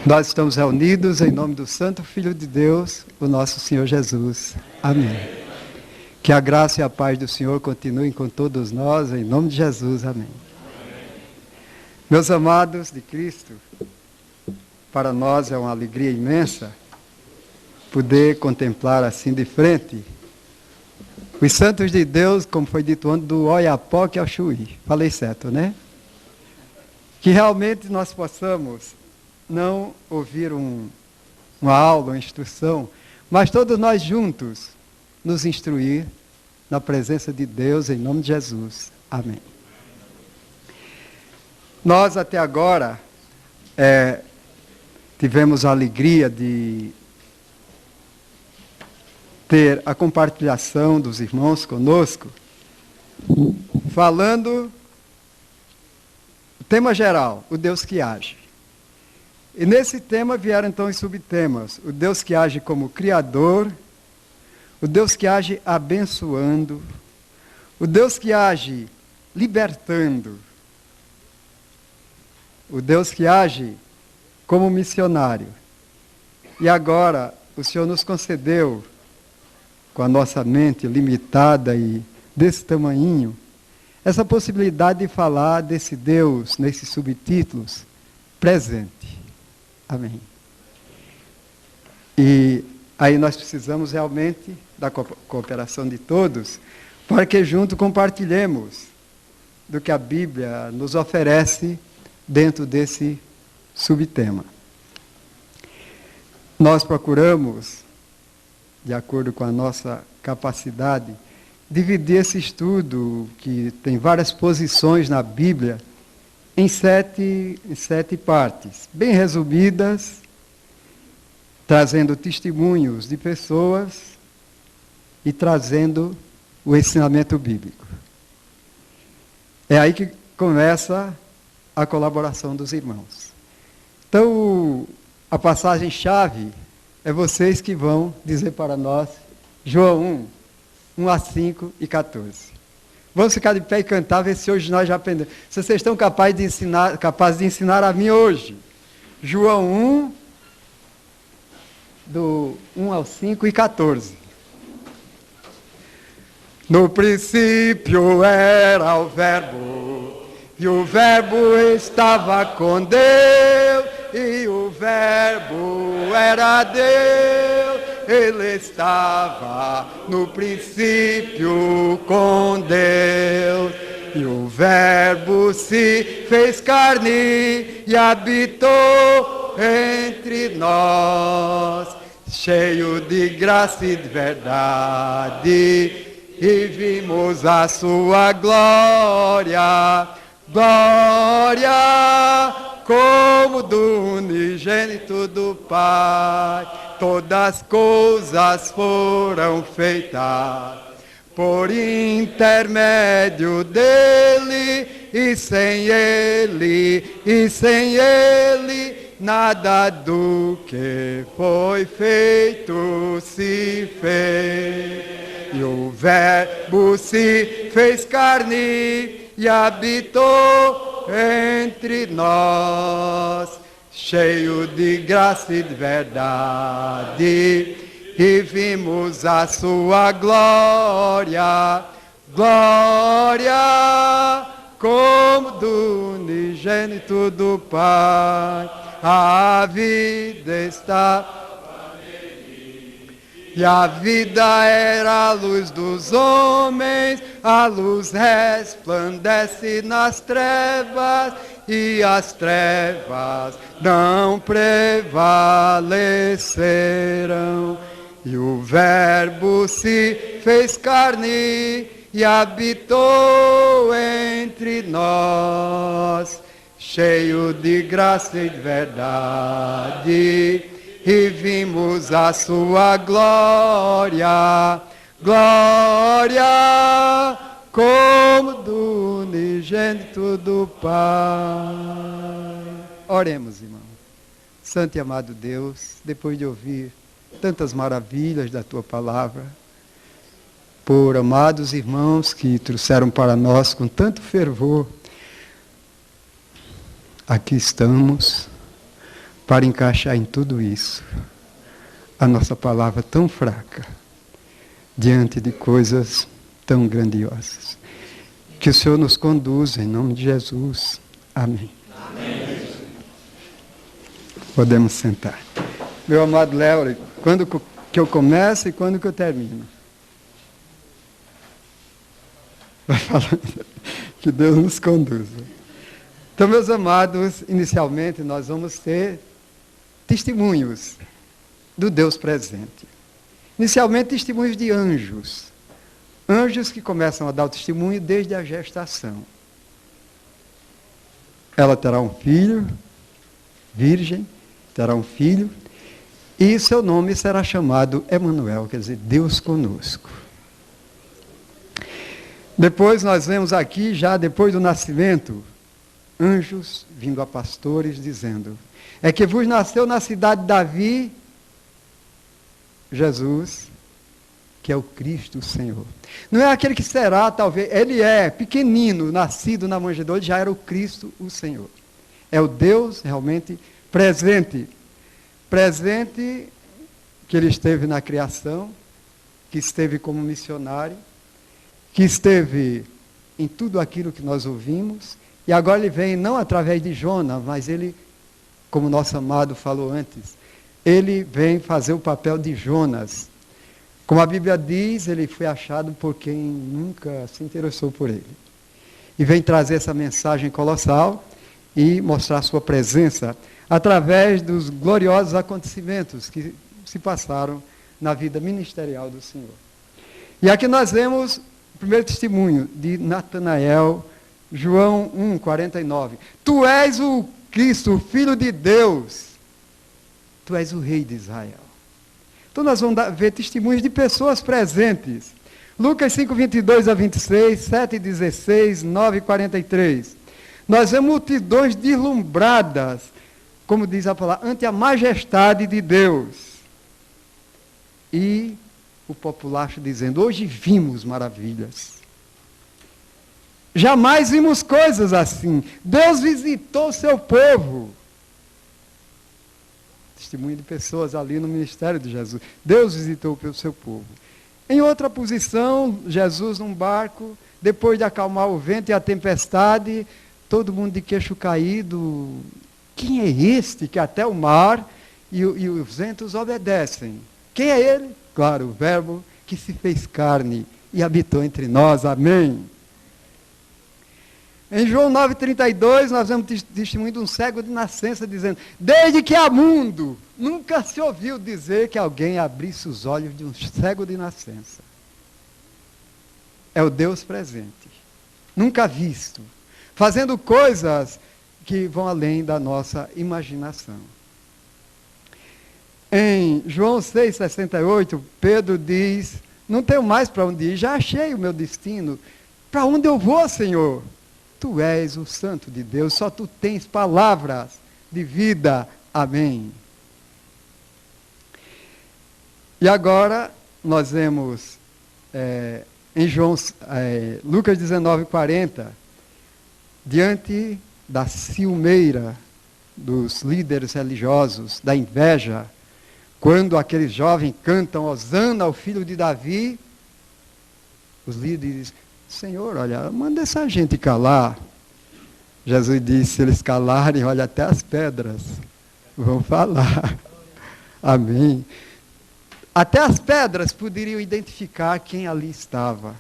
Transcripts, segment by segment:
Nós estamos reunidos em nome do Santo Filho de Deus, o nosso Senhor Jesus. Amém. Que a graça e a paz do Senhor continuem com todos nós, em nome de Jesus. Amém. Meus amados de Cristo, para nós é uma alegria imensa poder contemplar assim de frente os santos de Deus, como foi dito antes, do Oiapoque ao Chuí. Falei certo, né? Que realmente nós possamos não ouvir uma aula, uma instrução, mas todos nós juntos nos instruir na presença de Deus, em nome de Jesus. Amém. Nós até agora tivemos a alegria de ter a compartilhação dos irmãos conosco, falando o tema geral, o Deus que age. E nesse tema vieram então os subtemas: o Deus que age como Criador, o Deus que age abençoando, o Deus que age libertando, o Deus que age como missionário. E agora o Senhor nos concedeu, com a nossa mente limitada e desse tamanhinho, essa possibilidade de falar desse Deus, nesses subtítulos, presente. Amém. E aí nós precisamos realmente da cooperação de todos, para que juntos compartilhemos do que a Bíblia nos oferece dentro desse subtema. Nós procuramos, de acordo com a nossa capacidade, dividir esse estudo, que tem várias posições na Bíblia, em sete partes, bem resumidas, trazendo testemunhos de pessoas e trazendo o ensinamento bíblico. É aí que começa a colaboração dos irmãos. Então, a passagem-chave é vocês que vão dizer para nós, João 1 a 5 e 14. Vamos ficar de pé e cantar, ver se hoje nós já aprendemos. Se vocês estão capazes de ensinar a mim hoje. João 1, do 1 ao 5 e 14. No princípio era o Verbo, e o Verbo estava com Deus, e o Verbo era Deus. Ele estava no princípio com Deus, e o Verbo se fez carne e habitou entre nós, cheio de graça e de verdade, e vimos a sua glória, glória como do unigênito do Pai. Todas as coisas foram feitas por intermédio dele, e sem ele, nada do que foi feito se fez. E o Verbo se fez carne e habitou entre nós, cheio de graça e de verdade, e vimos a sua glória, glória como do unigênito do Pai. A vida está, e a vida era a luz dos homens, a luz resplandece nas trevas, e as trevas não prevaleceram. E o Verbo se fez carne e habitou entre nós, cheio de graça e de verdade, e vimos a sua glória, glória como do unigênito do Pai. Oremos, irmão. Santo e amado Deus, depois de ouvir tantas maravilhas da Tua palavra, por amados irmãos que trouxeram para nós com tanto fervor, aqui estamos para encaixar em tudo isso a nossa palavra tão fraca, diante de coisas tão grandiosas. Que o Senhor nos conduza, em nome de Jesus. Amém. Amém. Podemos sentar. Meu amado Léo, quando que eu começo e quando que eu termino? Vai falando. Que Deus nos conduza. Então, meus amados, inicialmente nós vamos ter testemunhos do Deus presente. Inicialmente, testemunhos de anjos. Anjos que começam a dar o testemunho desde a gestação. Ela terá um filho, virgem, terá um filho, e seu nome será chamado Emanuel, quer dizer, Deus conosco. Depois nós vemos aqui, já depois do nascimento, anjos vindo a pastores dizendo: é que vos nasceu na cidade de Davi, Jesus, que é o Cristo o Senhor. Não é aquele que será, talvez, ele é pequenino, nascido na manjedoura, ele já era o Cristo o Senhor. É o Deus realmente presente. Presente que ele esteve na criação, que esteve como missionário, que esteve em tudo aquilo que nós ouvimos, e agora ele vem não através de Jonas, mas ele, como nosso amado falou antes, ele vem fazer o papel de Jonas. Como a Bíblia diz, ele foi achado por quem nunca se interessou por ele. E vem trazer essa mensagem colossal e mostrar sua presença através dos gloriosos acontecimentos que se passaram na vida ministerial do Senhor. E aqui nós vemos o primeiro testemunho de Natanael, João 1:49. Tu és o Cristo, o Filho de Deus. Tu és o Rei de Israel. Então nós vamos ver testemunhos de pessoas presentes. Lucas 5:22-26, 7:16, 9:43. Nós vemos multidões deslumbradas, como diz a palavra, ante a majestade de Deus. E o populacho dizendo: hoje vimos maravilhas. Jamais vimos coisas assim. Deus visitou o seu povo. Testemunho de pessoas ali no ministério de Jesus. Deus visitou o seu povo. Em outra posição, Jesus num barco, depois de acalmar o vento e a tempestade, todo mundo de queixo caído. Quem é este que até o mar e os ventos obedecem? Quem é ele? Claro, o Verbo que se fez carne e habitou entre nós. Amém. Em João 9:32, nós vemos testemunho de um cego de nascença dizendo: desde que há mundo, nunca se ouviu dizer que alguém abrisse os olhos de um cego de nascença. É o Deus presente, nunca visto, fazendo coisas que vão além da nossa imaginação. Em João 6:68, Pedro diz: não tenho mais para onde ir, já achei o meu destino. Para onde eu vou, Senhor? Tu és o Santo de Deus, só tu tens palavras de vida. Amém. E agora nós vemos em Lucas 19:40, diante da ciumeira dos líderes religiosos, da inveja, quando aqueles jovens cantam Hosana ao filho de Davi, os líderes dizem: Senhor, olha, manda essa gente calar. Jesus disse: se eles calarem, olha, até as pedras vão falar. Amém. Até as pedras poderiam identificar quem ali estava.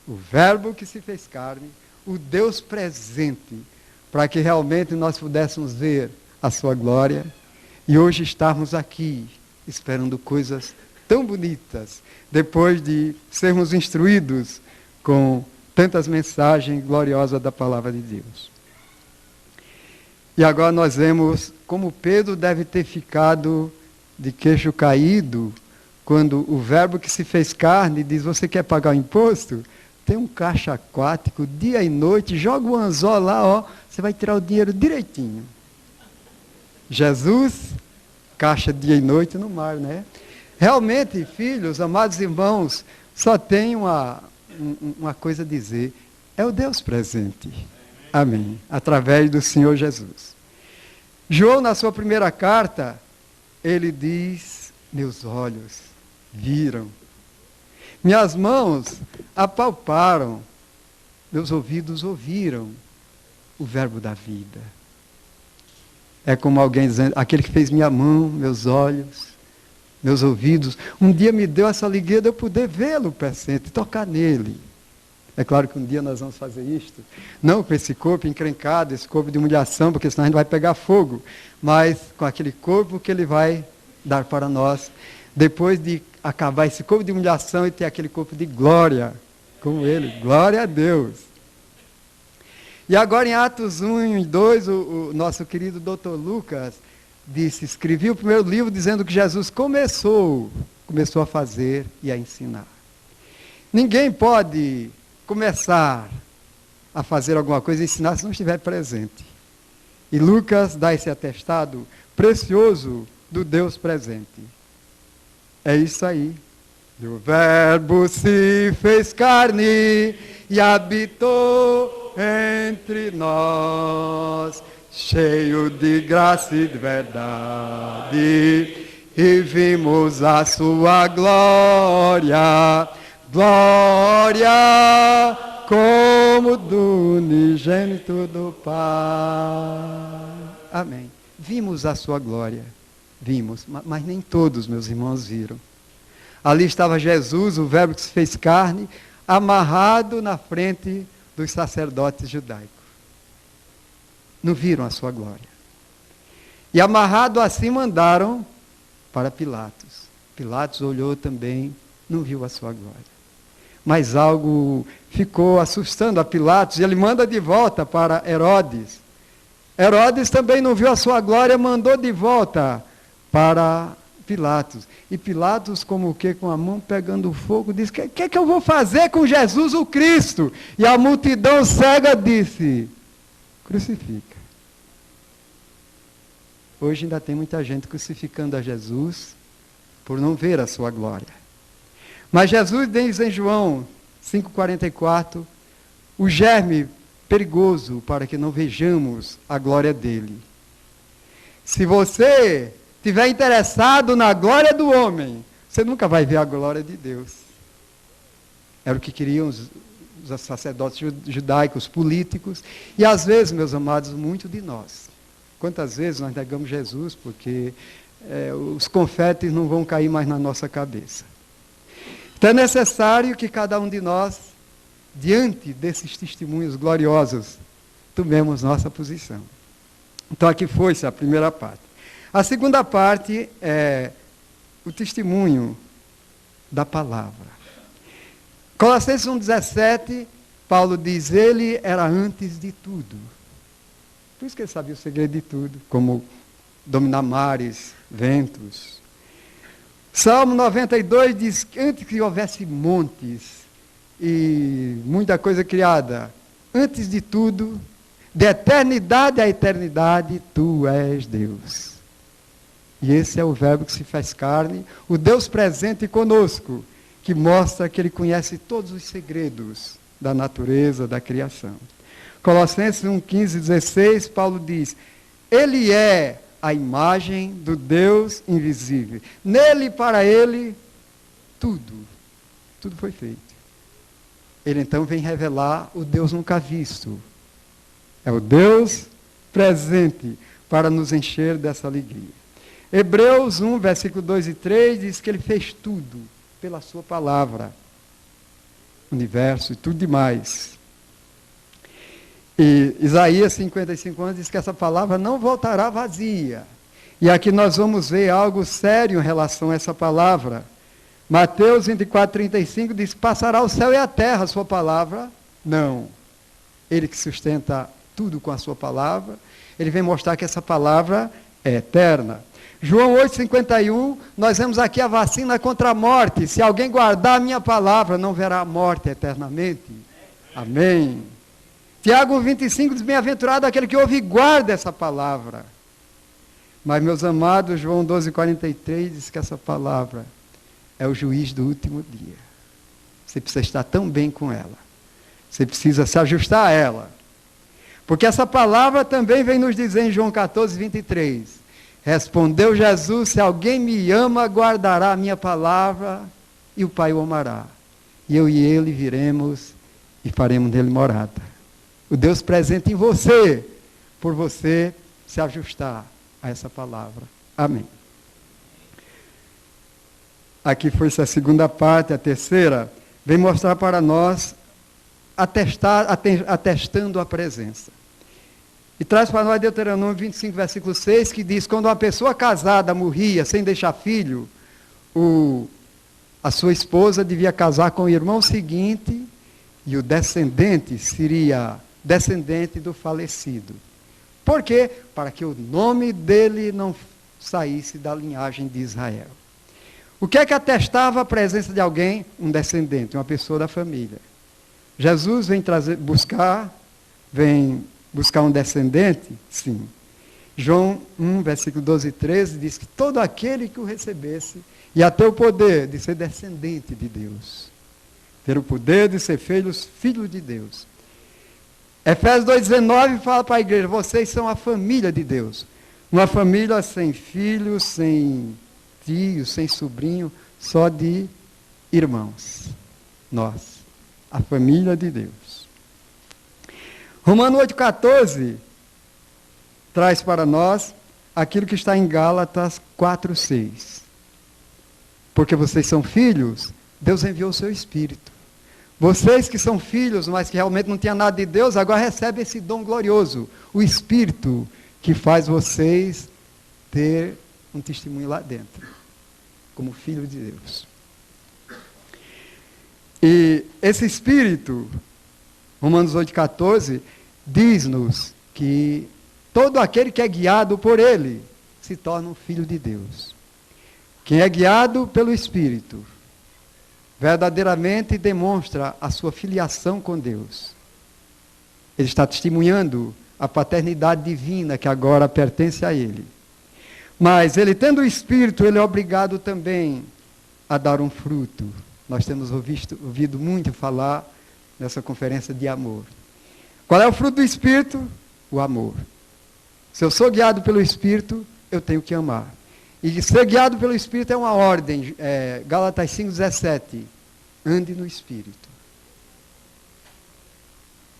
O Verbo que se fez carne, o Deus presente, para que realmente nós pudéssemos ver a sua glória e hoje estarmos aqui esperando coisas tão bonitas, depois de sermos instruídos com tantas mensagens gloriosas da palavra de Deus. E agora nós vemos como Pedro deve ter ficado de queixo caído, quando o Verbo que se fez carne diz: você quer pagar o imposto? Tem um caixa aquático, dia e noite, joga o anzol lá, ó, você vai tirar o dinheiro direitinho. Jesus, caixa dia e noite no mar, né? Realmente, filhos, amados irmãos, só tem uma coisa a dizer: é o Deus presente. Amém. Através do Senhor Jesus. João, na sua primeira carta, ele diz: meus olhos viram, minhas mãos apalparam, meus ouvidos ouviram o verbo da vida. É como alguém dizendo: aquele que fez minha mão, meus olhos, meus ouvidos, um dia me deu essa alegria de eu poder vê-lo presente, tocar nele. É claro que um dia nós vamos fazer isto, não com esse corpo encrencado, esse corpo de humilhação, porque senão a gente vai pegar fogo, mas com aquele corpo que ele vai dar para nós, depois de acabar esse corpo de humilhação e ter aquele corpo de glória, como ele, glória a Deus. E agora em Atos 1 e 2, o nosso querido Dr. Lucas disse, escrevi o primeiro livro dizendo que Jesus começou a fazer e a ensinar. Ninguém pode começar a fazer alguma coisa e ensinar se não estiver presente. E Lucas dá esse atestado precioso do Deus presente. É isso aí. O Verbo se fez carne e habitou entre nós, cheio de graça e de verdade, e vimos a sua glória, glória como do unigênito do Pai. Amém. Vimos a sua glória, vimos, mas nem todos, meus irmãos, viram. Ali estava Jesus, o Verbo que se fez carne, amarrado na frente dos sacerdotes judaicos. Não viram a sua glória. E amarrado assim mandaram para Pilatos. Pilatos olhou também, não viu a sua glória. Mas algo ficou assustando a Pilatos e ele manda de volta para Herodes. Herodes também não viu a sua glória, mandou de volta para Pilatos. E Pilatos, como o que, com a mão pegando fogo, disse: o que é que eu vou fazer com Jesus o Cristo? E a multidão cega disse: crucifica. Hoje ainda tem muita gente crucificando a Jesus por não ver a sua glória. Mas Jesus diz em João 5,44, o germe perigoso para que não vejamos a glória dele. Se você estiver interessado na glória do homem, você nunca vai ver a glória de Deus. Era o que queriam os sacerdotes judaicos, políticos, e às vezes, meus amados, muito de nós. Quantas vezes nós negamos Jesus porque os confetes não vão cair mais na nossa cabeça. Então é necessário que cada um de nós, diante desses testemunhos gloriosos, tomemos nossa posição. Então aqui foi-se a primeira parte. A segunda parte é o testemunho da palavra. Colossenses 1,17, Paulo diz, ele era antes de tudo. Por isso que ele sabia o segredo de tudo, como dominar mares, ventos. Salmo 92 diz que antes que houvesse montes e muita coisa criada, antes de tudo, de eternidade a eternidade, tu és Deus. E esse é o Verbo que se faz carne, o Deus presente conosco, que mostra que ele conhece todos os segredos da natureza, da criação. Colossenses 1,15, 16, Paulo diz, ele é a imagem do Deus invisível. Nele, para ele, tudo foi feito. Ele então vem revelar o Deus nunca visto. É o Deus presente para nos encher dessa alegria. Hebreus 1, versículo 2 e 3, diz que ele fez tudo pela sua palavra. Universo e tudo demais. E Isaías 55 anos diz que essa palavra não voltará vazia. E aqui nós vamos ver algo sério em relação a essa palavra. Mateus 24, 35 diz, passará o céu e a terra a sua palavra? Não. Ele que sustenta tudo com a sua palavra, ele vem mostrar que essa palavra é eterna. João 8,51, nós vemos aqui a vacina contra a morte. Se alguém guardar a minha palavra, não verá a morte eternamente. Amém. Tiago 25 diz, bem-aventurado aquele que ouve e guarda essa palavra. Mas, meus amados, João 12,43 diz que essa palavra é o juiz do último dia. Você precisa estar tão bem com ela. Você precisa se ajustar a ela. Porque essa palavra também vem nos dizer em João 14, 23. Respondeu Jesus: se alguém me ama, guardará a minha palavra, e o Pai o amará. E eu e ele viremos e faremos nele morada. O Deus presente em você, por você se ajustar a essa palavra. Amém. Aqui foi essa segunda parte. A terceira vem mostrar para nós, atestando a presença. E traz para nós Deuteronômio 25, versículo 6, que diz: quando uma pessoa casada morria sem deixar filho, a sua esposa devia casar com o irmão seguinte, e o descendente seria descendente do falecido. Por quê? Para que o nome dele não saísse da linhagem de Israel. O que é que atestava a presença de alguém? Um descendente, uma pessoa da família. Jesus vem buscar um descendente? Sim. João 1, versículo 12 e 13, diz que todo aquele que o recebesse ia ter o poder de ser descendente de Deus. Ter o poder de ser filho de Deus. Efésios 2,19 fala para a igreja: vocês são a família de Deus. Uma família sem filhos, sem tio, sem sobrinho, só de irmãos. Nós, a família de Deus. Romanos 8,14 traz para nós aquilo que está em Gálatas 4,6. Porque vocês são filhos, Deus enviou o seu Espírito. Vocês que são filhos, mas que realmente não tinham nada de Deus, agora recebem esse dom glorioso, o Espírito, que faz vocês ter um testemunho lá dentro, como filho de Deus. E esse Espírito, Romanos 8,14, diz-nos que todo aquele que é guiado por Ele se torna um filho de Deus. Quem é guiado pelo Espírito verdadeiramente demonstra a sua filiação com Deus. Ele está testemunhando a paternidade divina que agora pertence a ele. Mas ele tendo o Espírito, ele é obrigado também a dar um fruto. Nós temos ouvido muito falar nessa conferência de amor. Qual é o fruto do Espírito? O amor. Se eu sou guiado pelo Espírito, eu tenho que amar. E ser guiado pelo Espírito é uma ordem. Gálatas 5,17. Ande no Espírito.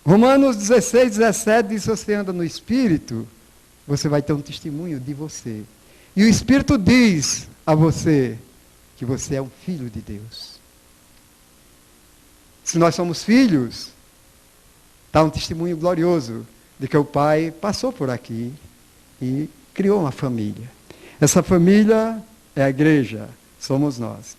Romanos 16,17 diz: se você anda no Espírito, você vai ter um testemunho de você. E o Espírito diz a você que você é um filho de Deus. Se nós somos filhos, está um testemunho glorioso de que o Pai passou por aqui e criou uma família. Essa família é a igreja, somos nós.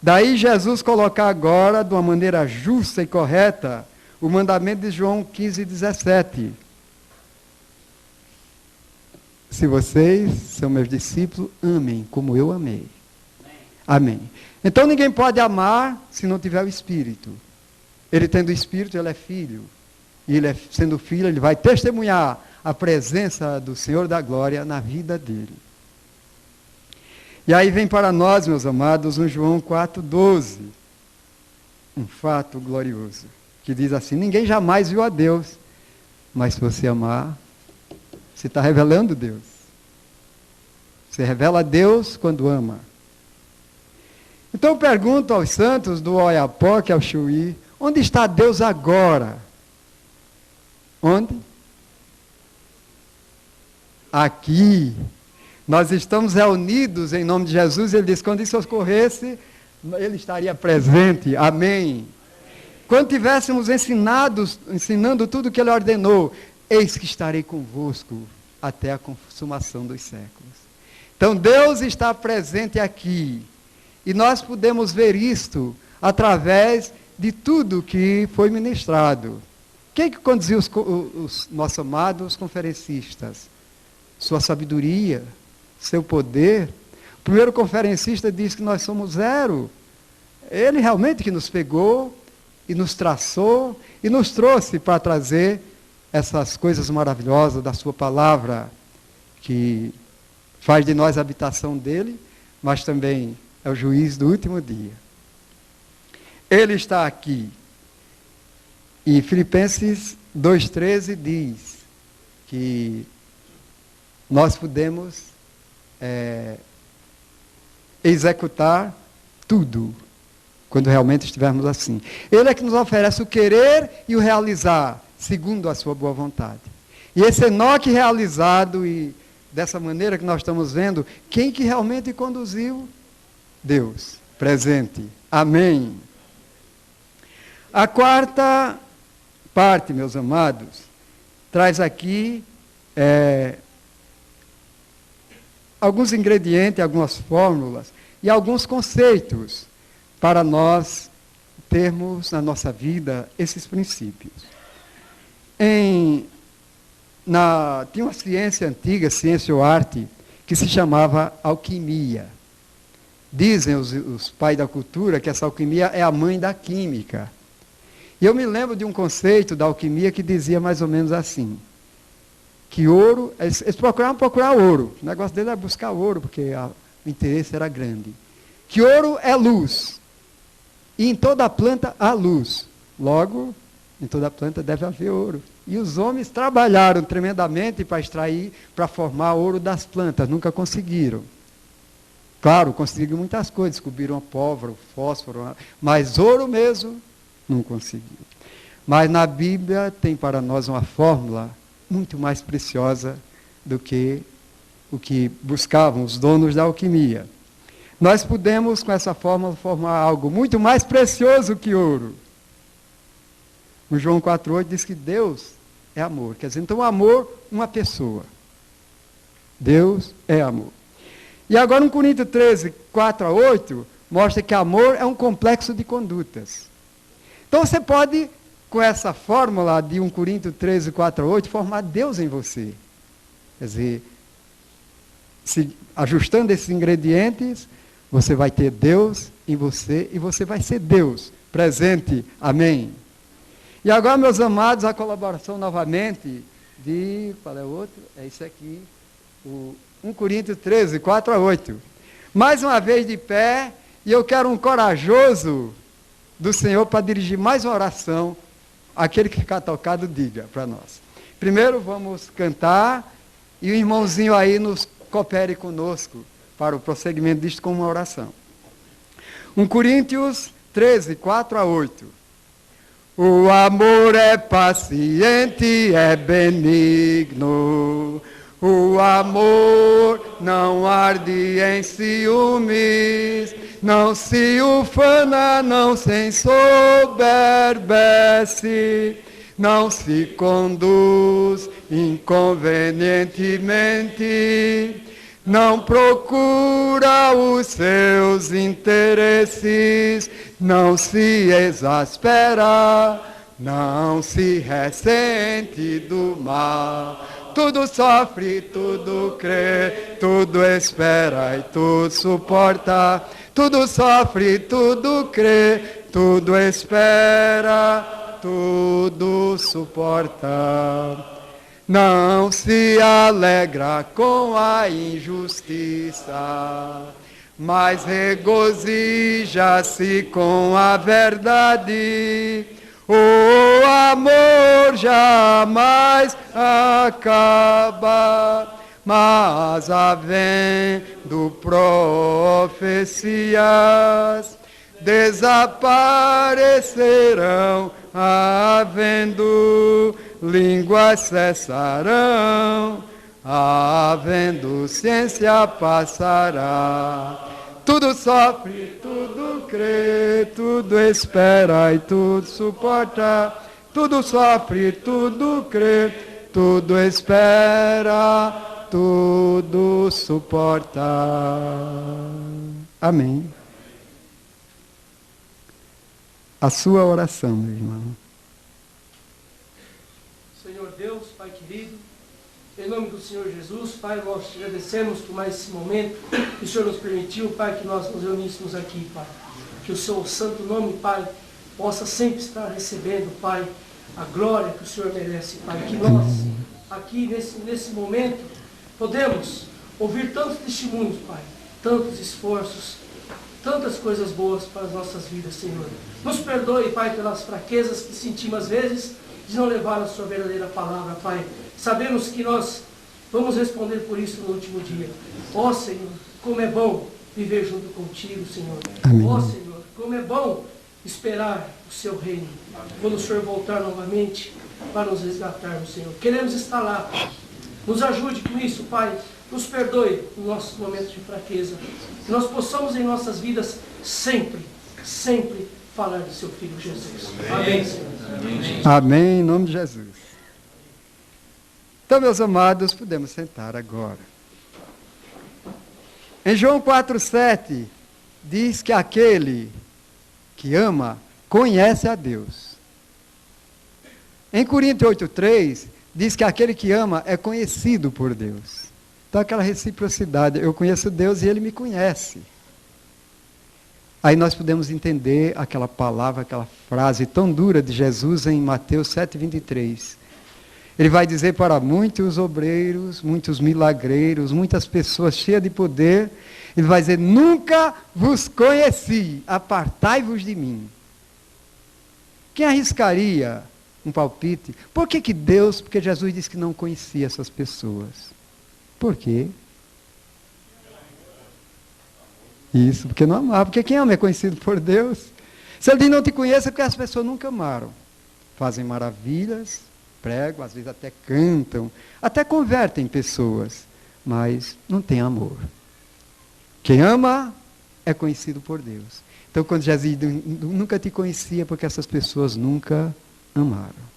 Daí Jesus colocar agora, de uma maneira justa e correta, o mandamento de João 15,17. Se vocês são meus discípulos, amem como eu amei. Amém. Então ninguém pode amar se não tiver o Espírito. Ele tendo o Espírito, ele é filho. E ele, sendo filho, ele vai testemunhar a presença do Senhor da glória na vida dele. E aí vem para nós, meus amados, um João 4,12. Um fato glorioso. Que diz assim: ninguém jamais viu a Deus. Mas se você amar, você está revelando Deus. Você revela a Deus quando ama. Então eu pergunto aos santos do Oiapoque ao Chuí: onde está Deus agora? Onde? Aqui. Nós estamos reunidos em nome de Jesus. Ele disse: quando isso ocorresse, ele estaria presente. Amém. Quando tivéssemos ensinando tudo o que ele ordenou, eis que estarei convosco até a consumação dos séculos. Então Deus está presente aqui. E nós podemos ver isto através de tudo que foi ministrado. Quem que conduziu os nossos amados conferencistas? Sua sabedoria, seu poder. O primeiro conferencista disse que nós somos zero. Ele realmente que nos pegou e nos traçou e nos trouxe para trazer essas coisas maravilhosas da sua palavra, que faz de nós a habitação dele, mas também é o juiz do último dia. Ele está aqui. E Filipenses 2,13 diz que nós podemos executar tudo, quando realmente estivermos assim. Ele é que nos oferece o querer e o realizar, segundo a sua boa vontade. E esse Enoque realizado, e dessa maneira que nós estamos vendo, quem que realmente conduziu? Deus, presente. Amém. A quarta parte, meus amados, traz aqui alguns ingredientes, algumas fórmulas e alguns conceitos para nós termos na nossa vida esses princípios. Tinha uma ciência antiga, ciência ou arte, que se chamava alquimia. Dizem os pais da cultura que essa alquimia é a mãe da química. E eu me lembro de um conceito da alquimia que dizia mais ou menos assim, que ouro, eles procuravam procurar ouro, o negócio dele era buscar ouro, porque o interesse era grande. Que ouro é luz, e em toda planta há luz, logo, em toda planta deve haver ouro. E os homens trabalharam tremendamente para extrair, para formar ouro das plantas, nunca conseguiram. Claro, conseguiram muitas coisas, descobriram a pólvora, o fósforo, mas ouro mesmo, não conseguiram. Mas na Bíblia tem para nós uma fórmula muito mais preciosa do que o que buscavam os donos da alquimia. Nós podemos, com essa fórmula, formar algo muito mais precioso que ouro. O João 4,8 diz que Deus é amor. Quer dizer, então amor, uma pessoa. Deus é amor. E agora, 1 Coríntios 13, 4-8, mostra que amor é um complexo de condutas. Então você pode, com essa fórmula de 1 Coríntios 13, 4-8, formar Deus em você. Quer dizer, ajustando esses ingredientes, você vai ter Deus em você e você vai ser Deus presente. Amém. E agora, meus amados, a colaboração novamente de, qual é o outro? É isso aqui, o 1 Coríntios 13, 4-8. Mais uma vez de pé, e eu quero um corajoso do Senhor para dirigir mais uma oração. Aquele que ficar tocado, diga para nós. Primeiro vamos cantar, e o irmãozinho aí nos coopere conosco para o prosseguimento disto com uma oração. 1 Coríntios 13, 4-8. O amor é paciente, é benigno. O amor não arde em ciúmes, não se ufana, não se ensoberbece, não se conduz inconvenientemente, não procura os seus interesses, não se exaspera, não se ressente do mal. Tudo sofre, tudo crê, tudo espera e tudo suporta. Tudo sofre, tudo crê, tudo espera, tudo suporta. Não se alegra com a injustiça, mas regozija-se com a verdade. O amor jamais acaba, mas havendo profecias, desaparecerão, havendo línguas cessarão, havendo ciência passará. Tudo sofre, tudo crê, tudo espera e tudo suporta. Tudo sofre, tudo crê, tudo espera, tudo suporta. Amém. A sua oração, meu irmão. Senhor Deus, Pai querido, em nome do Senhor Jesus, Pai, nós te agradecemos por mais esse momento que o Senhor nos permitiu, Pai, que nós nos reuníssemos aqui, Pai. Que o seu santo nome, Pai, possa sempre estar recebendo, Pai, a glória que o Senhor merece, Pai. Que nós, aqui nesse momento, podemos ouvir tantos testemunhos, Pai, tantos esforços, tantas coisas boas para as nossas vidas, Senhor. Nos perdoe, Pai, pelas fraquezas que sentimos às vezes, de não levar a sua verdadeira palavra, Pai. Sabemos que nós vamos responder por isso no último dia. Ó Senhor, como é bom viver junto contigo, Senhor. Amém. Ó Senhor, como é bom esperar o seu reino. Quando o Senhor voltar novamente para nos resgatarmos, Senhor. Queremos estar lá. Nos ajude com isso, Pai. Nos perdoe nos nossos momentos de fraqueza. Que nós possamos em nossas vidas sempre, sempre falar do seu Filho Jesus. Amém, Senhor. Amém, em nome de Jesus. Então, meus amados, podemos sentar agora. Em João 4,7, diz que aquele que ama conhece a Deus. Em Coríntios 8,3, diz que aquele que ama é conhecido por Deus. Então, aquela reciprocidade, eu conheço Deus e Ele me conhece. Aí nós podemos entender aquela palavra, aquela frase tão dura de Jesus em Mateus 7,23. Ele vai dizer para muitos obreiros, muitos milagreiros, muitas pessoas cheias de poder, ele vai dizer, nunca vos conheci, apartai-vos de mim. Quem arriscaria um palpite? Por que Deus, porque Jesus disse que não conhecia essas pessoas? Por quê? Isso, porque não amava. Porque quem ama é conhecido por Deus. Se ele não te conhece, é porque as pessoas nunca amaram. Fazem maravilhas, pregam, às vezes até cantam, até convertem pessoas, mas não tem amor. Quem ama é conhecido por Deus. Então, quando Jesus diz, nunca te conhecia, porque essas pessoas nunca amaram.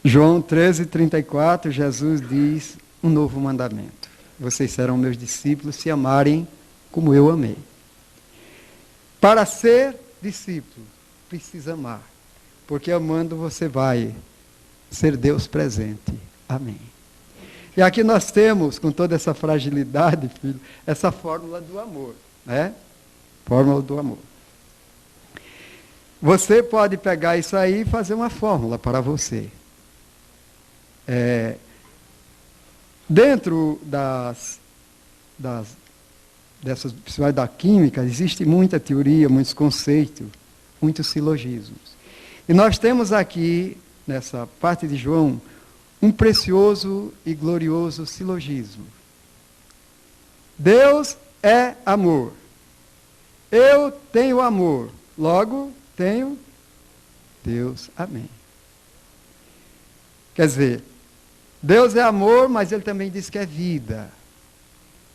João 13,34, Jesus diz um novo mandamento. Vocês serão meus discípulos se amarem como eu amei. Para ser discípulo, precisa amar. Porque amando você vai ser Deus presente. Amém. E aqui nós temos, com toda essa fragilidade, filho, essa fórmula do amor. Né? Fórmula do amor. Você pode pegar isso aí e fazer uma fórmula para você. Dentro dessas pessoas da química, existe muita teoria, muitos conceitos, muitos silogismos. E nós temos aqui, nessa parte de João, um precioso e glorioso silogismo. Deus é amor. Eu tenho amor. Logo, tenho Deus. Amém. Quer dizer, Deus é amor, mas Ele também diz que é vida.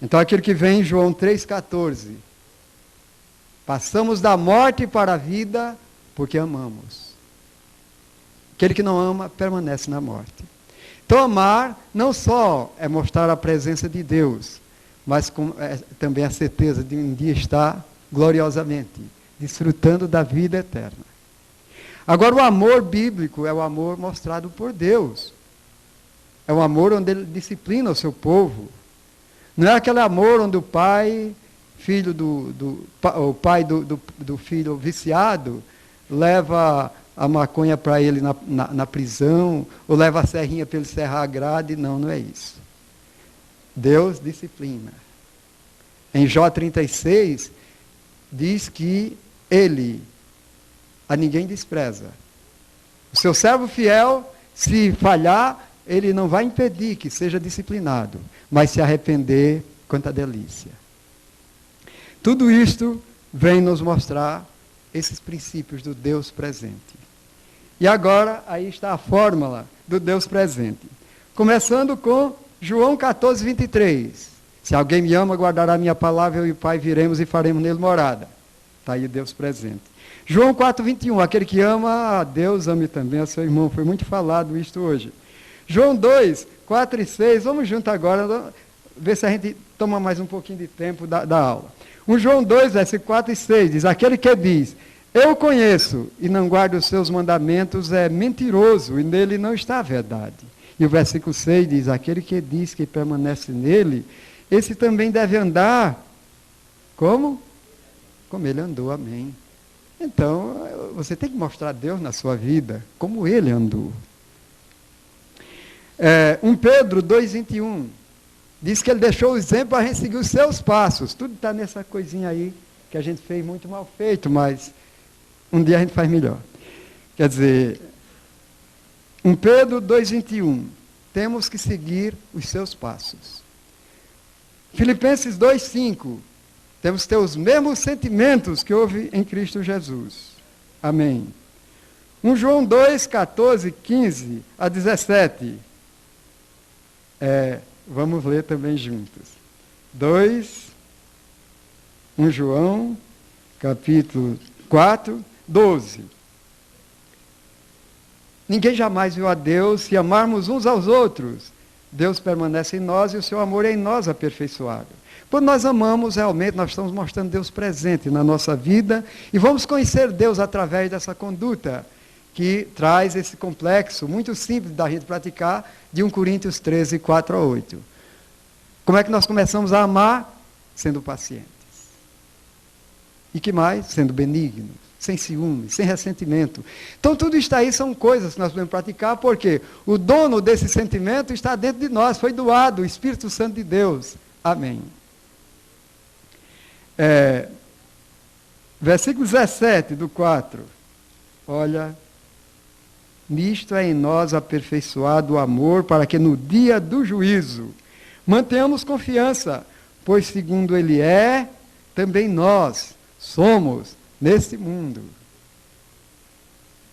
Então, aquilo que vem em João 3,14. Passamos da morte para a vida porque amamos. Aquele que não ama, permanece na morte. Então, amar não só é mostrar a presença de Deus, mas também a certeza de um dia estar gloriosamente, desfrutando da vida eterna. Agora, o amor bíblico é o amor mostrado por Deus. É o amor onde Ele disciplina o seu povo. Não é aquele amor onde o pai, o pai do filho viciado, leva a maconha para ele na prisão, ou leva a serrinha para ele serrar a grade. Não, não é isso. Deus disciplina. Em Jó 36, diz que Ele a ninguém despreza. O seu servo fiel, se falhar, Ele não vai impedir que seja disciplinado, mas se arrepender, quanta delícia. Tudo isto vem nos mostrar esses princípios do Deus presente. E agora, aí está a fórmula do Deus presente. Começando com João 14,23. Se alguém me ama, guardará a minha palavra, eu e o Pai viremos e faremos nele morada. Está aí o Deus presente. João 4,21. Aquele que ama a Deus, ame também a seu irmão. Foi muito falado isto hoje. João 2, 4 e 6. Vamos junto agora, ver se a gente toma mais um pouquinho de tempo da aula. João 2, versículo 4 e 6, diz, aquele que diz, eu conheço e não guardo os seus mandamentos é mentiroso e nele não está a verdade. E o versículo 6 diz, aquele que diz que permanece nele, esse também deve andar, como? Como ele andou, amém. Então, você tem que mostrar a Deus na sua vida, como ele andou. 1 Pedro 2,21, diz que ele deixou o exemplo para a gente seguir os seus passos. Tudo está nessa coisinha aí, que a gente fez muito mal feito, mas um dia a gente faz melhor. Quer dizer, 1 Pedro 2,21. Temos que seguir os seus passos. Filipenses 2,5. Temos que ter os mesmos sentimentos que houve em Cristo Jesus. Amém. 1 João 2, 14, 15 a 17. Vamos ler também juntos. 1 João, capítulo 4, 12. Ninguém jamais viu a Deus. Se amarmos uns aos outros, Deus permanece em nós e o seu amor é em nós aperfeiçoado. Quando nós amamos, realmente, nós estamos mostrando Deus presente na nossa vida e vamos conhecer Deus através dessa conduta que traz esse complexo muito simples da gente praticar de 1 Coríntios 13, 4 a 8. Como é que nós começamos a amar? Sendo pacientes. E que mais? Sendo benignos, sem ciúme, sem ressentimento. Então tudo isso aí são coisas que nós podemos praticar, porque o dono desse sentimento está dentro de nós, foi doado, o Espírito Santo de Deus. Amém. Versículo 17 do 4. Olha... Nisto é em nós aperfeiçoado o amor, para que no dia do juízo mantenhamos confiança, pois segundo Ele é, também nós somos neste mundo.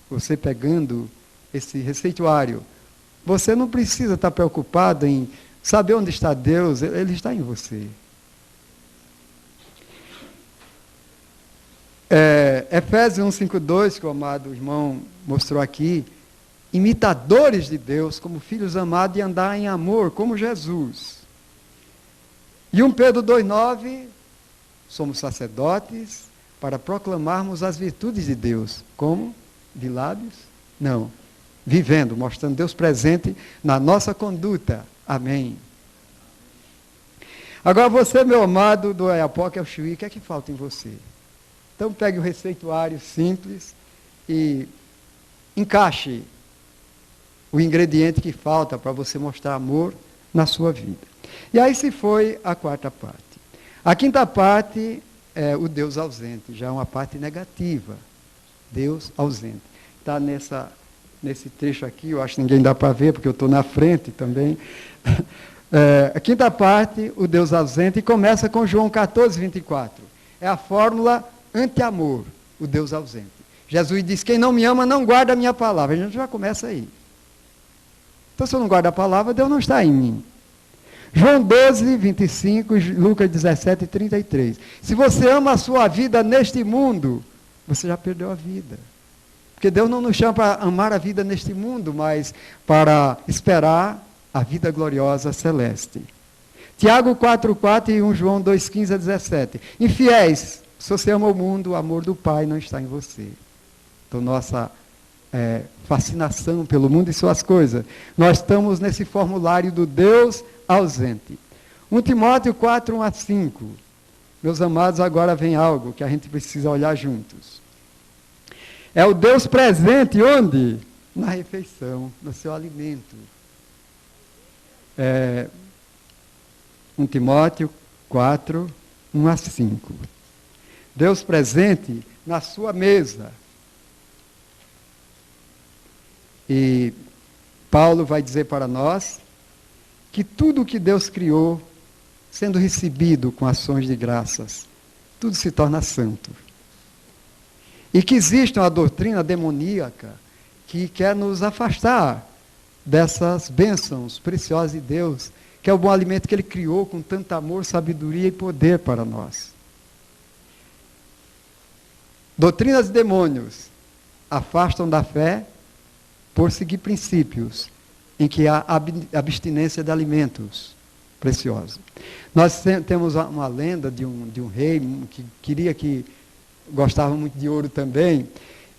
Você pegando esse receituário, você não precisa estar preocupado em saber onde está Deus, Ele está em você. Efésios 1:5:2, que o amado irmão mostrou aqui, imitadores de Deus, como filhos amados, e andar em amor, como Jesus. E 1 Pedro 2:9, somos sacerdotes para proclamarmos as virtudes de Deus. Como? De lábios? Não. Vivendo, mostrando Deus presente na nossa conduta. Amém. Agora você, meu amado do Oiapoque ao Chuí, o que é que falta em você? Então pegue o receituário simples e encaixe o ingrediente que falta para você mostrar amor na sua vida. E aí se foi a quarta parte. A quinta parte é o Deus ausente, já é uma parte negativa. Deus ausente. Está nesse trecho aqui, eu acho que ninguém dá para ver, porque eu estou na frente também. A quinta parte, o Deus ausente, e começa com João 14:24. É a fórmula anti-amor, o Deus ausente. Jesus diz, quem não me ama não guarda a minha palavra. A gente já começa aí. Então, se eu não guardo a palavra, Deus não está em mim. João 12:25, Lucas 17:33. Se você ama a sua vida neste mundo, você já perdeu a vida. Porque Deus não nos chama para amar a vida neste mundo, mas para esperar a vida gloriosa celeste. Tiago 4:4 e 1 João 2:15 a 17. Infiéis, se você ama o mundo, o amor do Pai não está em você. Então, nossa fascinação pelo mundo e suas coisas. Nós estamos nesse formulário do Deus ausente. 1 Timóteo 4, 1 a 5. Meus amados, agora vem algo que a gente precisa olhar juntos. É o Deus presente onde? Na refeição, no seu alimento. 1 Timóteo 4, 1 a 5. Deus presente na sua mesa. E Paulo vai dizer para nós que tudo o que Deus criou, sendo recebido com ações de graças, tudo se torna santo. E que existe uma doutrina demoníaca que quer nos afastar dessas bênçãos preciosas de Deus, que é o bom alimento que Ele criou com tanto amor, sabedoria e poder para nós. Doutrinas de demônios afastam da fé por seguir princípios em que há abstinência de alimentos preciosos. Nós temos uma lenda de um rei que gostava muito de ouro também,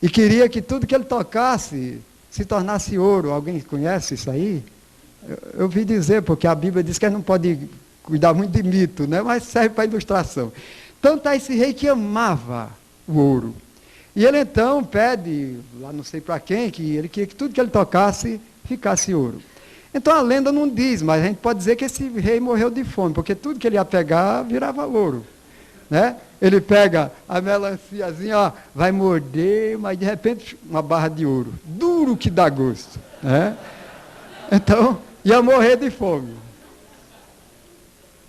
e queria que tudo que ele tocasse se tornasse ouro. Alguém conhece isso aí? Eu ouvi dizer, porque a Bíblia diz que ele não pode cuidar muito de mito, né? Mas serve para ilustração. Então está esse rei que amava o ouro. E ele então pede, lá não sei para quem, que ele queria que tudo que ele tocasse ficasse ouro. Então a lenda não diz, mas a gente pode dizer que esse rei morreu de fome, porque tudo que ele ia pegar virava ouro. né? Ele pega a melanciazinha, ó, vai morder, mas de repente uma barra de ouro. Duro que dá gosto. Né? Então, ia morrer de fome.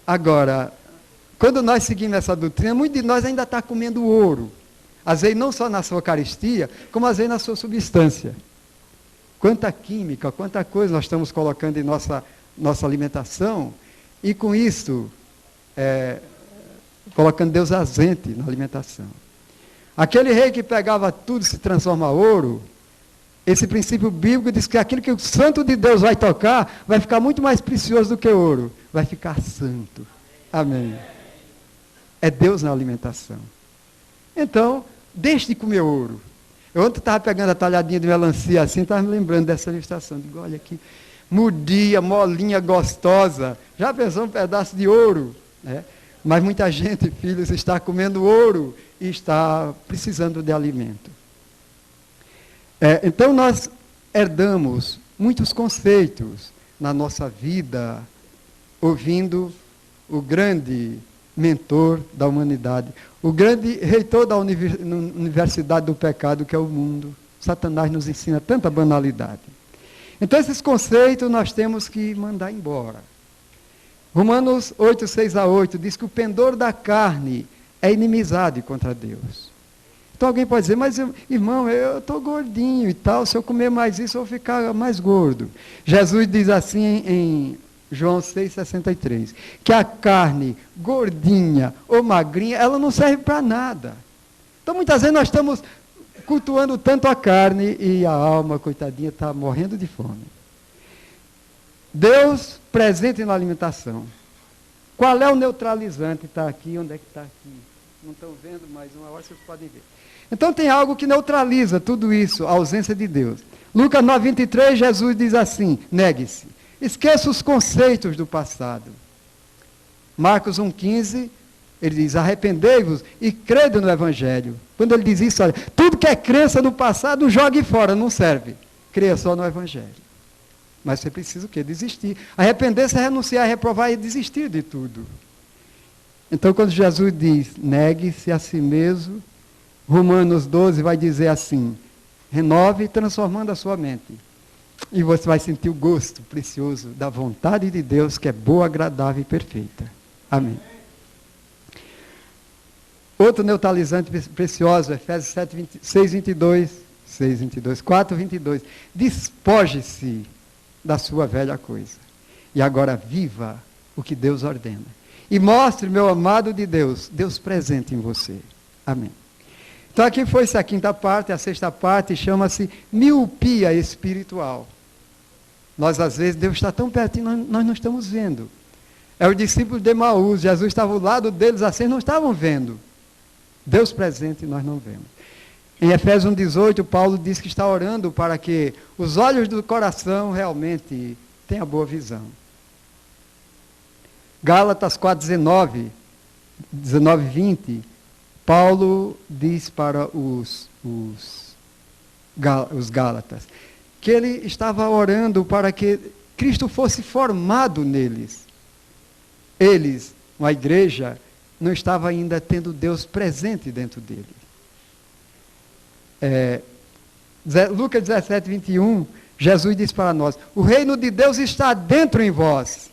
Agora, quando nós seguimos essa doutrina, muitos de nós ainda está comendo ouro. Às vezes não só na sua Eucaristia, como às vezes na sua substância. Quanta química, quanta coisa nós estamos colocando em nossa alimentação, e com isso, colocando Deus ausente na alimentação. Aquele rei que pegava tudo e se transforma em ouro, esse princípio bíblico diz que aquilo que o santo de Deus vai tocar, vai ficar muito mais precioso do que ouro. Vai ficar santo. Amém. É Deus na alimentação. Então, deixe de comer ouro. Eu ontem estava pegando a talhadinha de melancia assim, estava me lembrando dessa ilustração. Digo, olha aqui, mudia, molinha, gostosa. Já pensou um pedaço de ouro? Né? Mas muita gente, filhos, está comendo ouro e está precisando de alimento. Então nós herdamos muitos conceitos na nossa vida, ouvindo o grande mentor da humanidade, o grande reitor da universidade do pecado, que é o mundo. Satanás nos ensina tanta banalidade. Então esses conceitos nós temos que mandar embora. Romanos 8, 6-8 diz que o pendor da carne é inimizade contra Deus. Então alguém pode dizer, mas irmão, eu estou gordinho e tal, se eu comer mais isso eu vou ficar mais gordo. Jesus diz assim em João 6,63, que a carne gordinha ou magrinha, ela não serve para nada. Então muitas vezes nós estamos cultuando tanto a carne e a alma, coitadinha, está morrendo de fome. Deus presente na alimentação. Qual é o neutralizante? Está aqui, onde é que está aqui? Não estão vendo, mas uma hora vocês podem ver. Então tem algo que neutraliza tudo isso, a ausência de Deus. Lucas 9:23, Jesus diz assim, negue-se. Esqueça os conceitos do passado. Marcos 1,15, ele diz, arrependei-vos e crede no Evangelho. Quando ele diz isso, olha, tudo que é crença no passado, jogue fora, não serve. Creia só no Evangelho. Mas você precisa o quê? Desistir. Arrepender-se é renunciar, reprovar e desistir de tudo. Então, quando Jesus diz, negue-se a si mesmo, Romanos 12 vai dizer assim, renove transformando a sua mente. E você vai sentir o gosto precioso da vontade de Deus, que é boa, agradável e perfeita. Amém. Outro neutralizante precioso, Efésios 4:22. Despoje-se da sua velha coisa. E agora viva o que Deus ordena. E mostre, meu amado de Deus, Deus presente em você. Amém. Então aqui foi-se a quinta parte, a sexta parte chama-se miopia espiritual. Nós às vezes, Deus está tão pertinho, nós não estamos vendo. É o discípulo de Emaús, Jesus estava ao lado deles assim, não estavam vendo. Deus presente e nós não vemos. Em Efésios 1:18, Paulo diz que está orando para que os olhos do coração realmente tenham boa visão. Gálatas 4:19, 19-20, Paulo diz para os Gálatas que ele estava orando para que Cristo fosse formado neles. Eles, a igreja, não estava ainda tendo Deus presente dentro deles. Lucas 17:21, Jesus diz para nós, o reino de Deus está dentro em vós.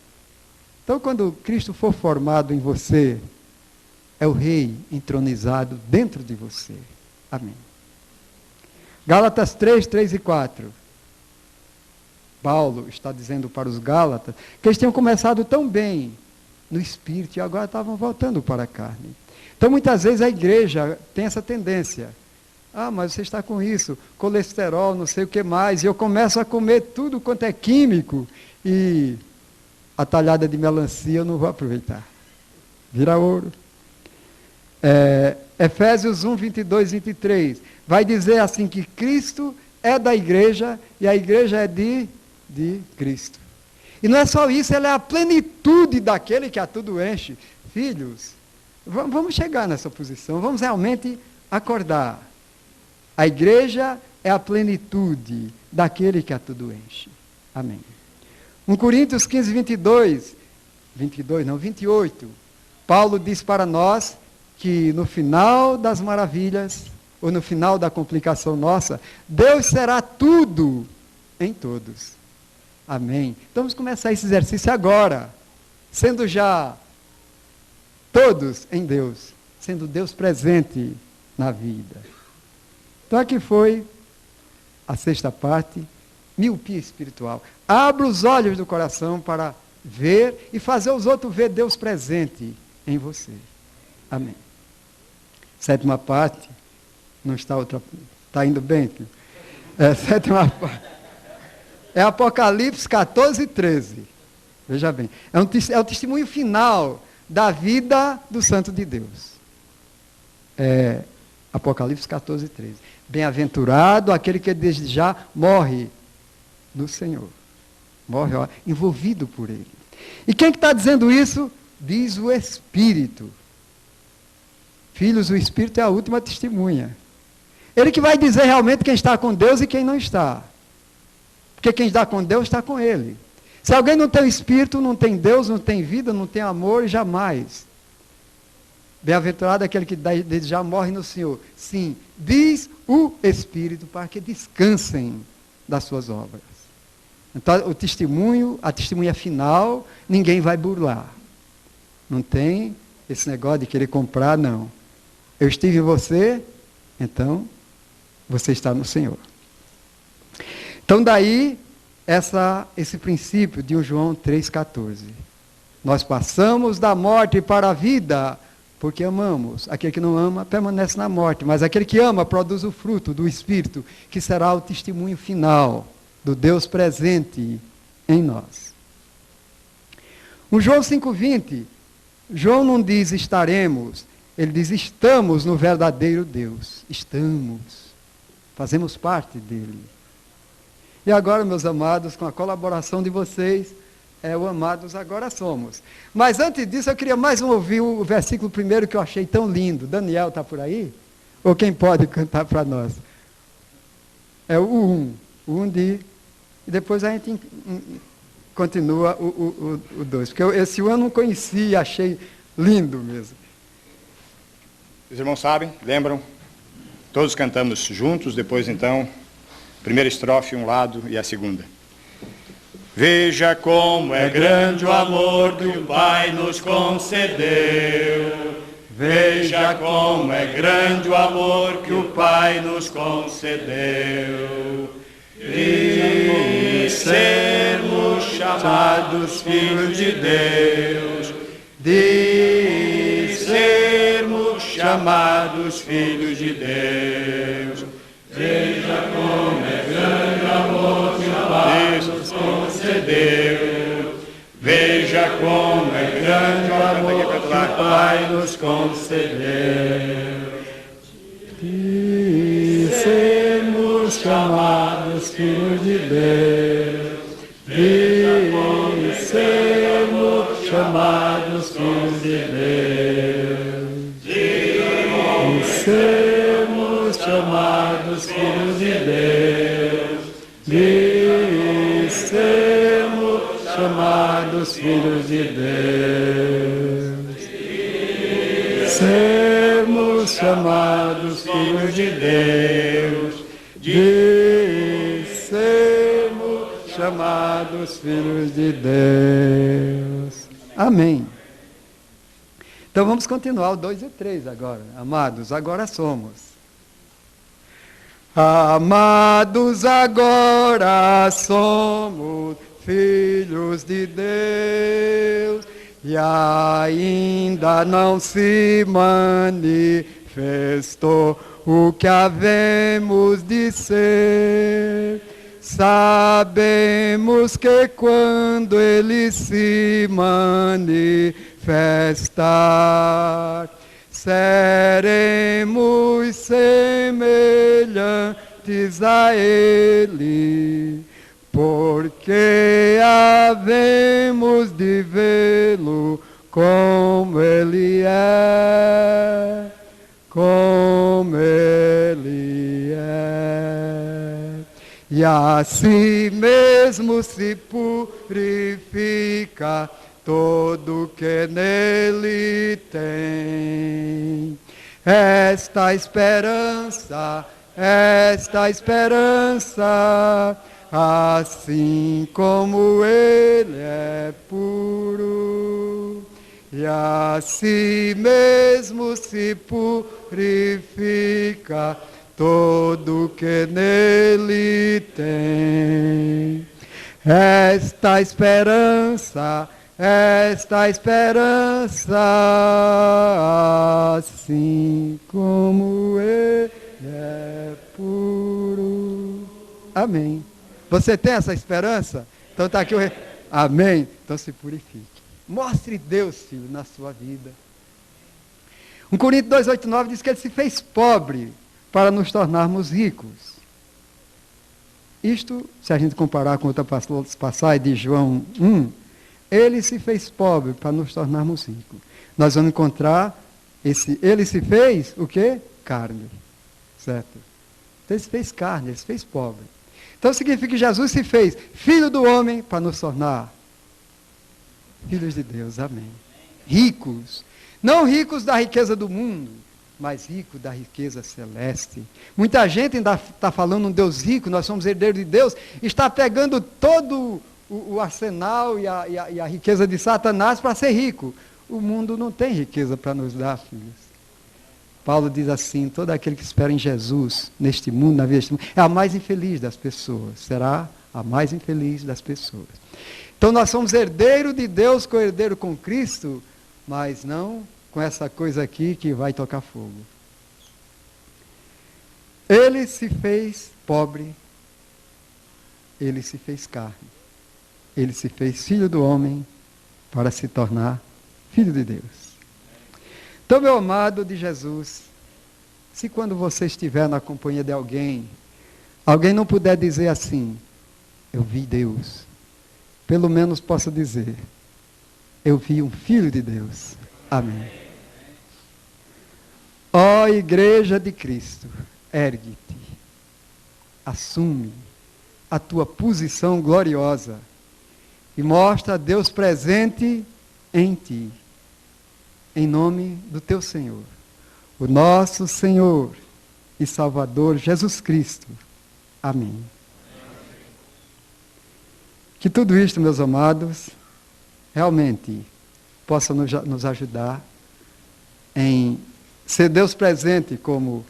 Então, quando Cristo for formado em você, é o rei entronizado dentro de você. Amém. Gálatas 3:3-4. Paulo está dizendo para os Gálatas que eles tinham começado tão bem no espírito e agora estavam voltando para a carne. Então, muitas vezes a igreja tem essa tendência. Ah, mas você está com isso, colesterol, não sei o que mais, e eu começo a comer tudo quanto é químico e a talhada de melancia eu não vou aproveitar. Vira ouro. Efésios 1:22-23 vai dizer assim que Cristo é da igreja e a igreja é de Cristo. E não é só isso, ela é a plenitude daquele que a tudo enche. Filhos, vamos chegar nessa posição, vamos realmente acordar. A igreja é a plenitude daquele que a tudo enche. Amém. 1 Coríntios 15:28, Paulo diz para nós que no final das maravilhas, ou no final da complicação nossa, Deus será tudo em todos. Amém? Então vamos começar esse exercício agora, sendo já todos em Deus, sendo Deus presente na vida. Então aqui foi a sexta parte, miopia espiritual. Abra os olhos do coração para ver e fazer os outros ver Deus presente em você. Amém. Sétima parte, não está outra, está indo bem? Sétima parte. É Apocalipse 14 e 13. Veja bem. É o testemunho final da vida do santo de Deus. Apocalipse 14 e 13. Bem-aventurado aquele que desde já morre no Senhor. Morre, ó, envolvido por Ele. E quem que está dizendo isso? Diz o Espírito. Filhos, o Espírito é a última testemunha. Ele que vai dizer realmente quem está com Deus e quem não está. Porque quem está com Deus está com Ele. Se alguém não tem o Espírito, não tem Deus, não tem vida, não tem amor, jamais. Bem-aventurado aquele que desde já morre no Senhor. Sim, diz o Espírito para que descansem das suas obras. Então, o testemunho, a testemunha final, ninguém vai burlar. Não tem esse negócio de querer comprar, não. Eu estive em você, então você está no Senhor. Então, daí, esse princípio de 1 João 3,14. Nós passamos da morte para a vida, porque amamos. Aquele que não ama permanece na morte, mas aquele que ama produz o fruto do Espírito, que será o testemunho final do Deus presente em nós. 1 João 5,20, João não diz estaremos, ele diz estamos no verdadeiro Deus. Estamos. Fazemos parte dele. E agora, meus amados, com a colaboração de vocês, o amados agora somos. Mas antes disso, eu queria mais ouvir o versículo primeiro que eu achei tão lindo. Daniel está por aí? Ou quem pode cantar para nós? É o 1. O 1 de... E depois a gente continua o 2. Porque esse 1 eu não conhecia, achei lindo mesmo. Os irmãos sabem, lembram? Todos cantamos juntos, depois então, primeira estrofe, um lado e a segunda. Veja como é grande o amor que o Pai nos concedeu. Veja como é grande o amor que o Pai nos concedeu. De sermos chamados filhos de Deus. De sermos chamados filhos de Deus. Veja como é grande o amor que o Pai nos concedeu. Veja como é grande o amor que o Pai nos concedeu. De sermos chamados filhos de Deus. De sermos chamados filhos de Deus. De sermos chamados filhos de Deus. De sermos chamados filhos de Deus. Sermos chamados filhos de Deus. De sermos chamados filhos de Deus. Amém. Então vamos continuar o 2 e 3 agora. Amados, agora somos. Amados, agora somos filhos de Deus, e ainda não se manifestou o que havemos de ser. Sabemos que quando Ele se manifestar, seremos semelhantes a Ele, porque havemos de vê-lo como Ele é, como Ele é. E assim mesmo se purifica todo que nele tem. Esta esperança, assim como ele é puro, e assim mesmo se purifica todo que nele tem. Esta esperança, assim como ele é puro. Amém. Você tem essa esperança? Então está aqui o Amém. Então se purifique. Mostre Deus, filho, na sua vida. 1 Coríntios 2:8-9 diz que ele se fez pobre para nos tornarmos ricos. Isto, se a gente comparar com outra passagem de João 1, ele se fez pobre para nos tornarmos ricos. Nós vamos encontrar ele se fez o quê? Carne. Certo? Então ele se fez carne, ele se fez pobre. Então significa que Jesus se fez filho do homem para nos tornar filhos de Deus. Amém. Ricos. Não ricos da riqueza do mundo, mas ricos da riqueza celeste. Muita gente ainda está falando um Deus rico, nós somos herdeiros de Deus, está pegando todo o arsenal e a riqueza de Satanás para ser rico. O mundo não tem riqueza para nos dar, filhos. Paulo diz assim, todo aquele que espera em Jesus, neste mundo, na vida deste mundo, é a mais infeliz das pessoas. Será a mais infeliz das pessoas. Então nós somos herdeiros de Deus, co-herdeiro com Cristo, mas não com essa coisa aqui que vai tocar fogo. Ele se fez pobre, ele se fez carne. Ele se fez filho do homem para se tornar filho de Deus. Então, meu amado de Jesus, se quando você estiver na companhia de alguém não puder dizer assim, eu vi Deus, pelo menos possa dizer, eu vi um filho de Deus. Amém. Ó Igreja de Cristo, ergue-te, assume a tua posição gloriosa e mostra a Deus presente em ti, em nome do teu Senhor, o nosso Senhor e Salvador Jesus Cristo. Amém. Que tudo isto, meus amados, realmente possa nos ajudar em ser Deus presente como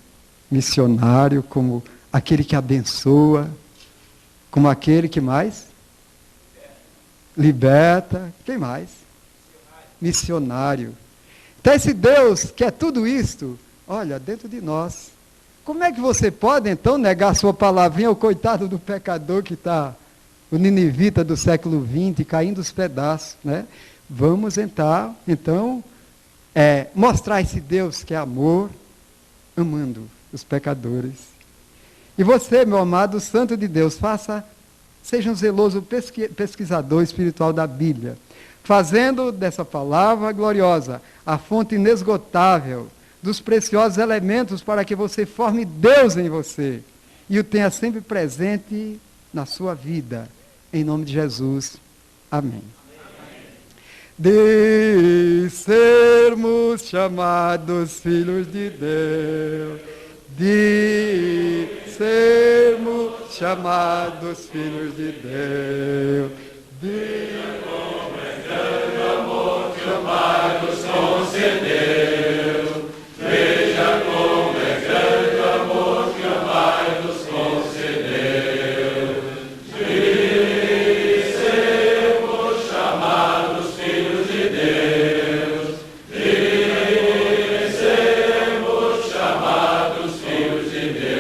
missionário, como aquele que abençoa, como aquele que mais liberta, quem mais? Missionário. Então esse Deus que é tudo isto, olha, dentro de nós. Como é que você pode então negar a sua palavrinha ao coitado do pecador que está, o ninivita do século XX, caindo os pedaços, né? Vamos então, mostrar esse Deus que é amor, amando os pecadores. E você, meu amado santo de Deus, seja um zeloso pesquisador espiritual da Bíblia, fazendo dessa palavra gloriosa a fonte inesgotável dos preciosos elementos para que você forme Deus em você e o tenha sempre presente na sua vida. Em nome de Jesus. Amém. De sermos chamados filhos de Deus, de sermos chamados filhos de Deus, de como é grande amor que o Pai nos concedeu, veja como é grande amor que o Pai nos concedeu, de sermos chamados filhos de Deus, de sermos chamados filhos de Deus.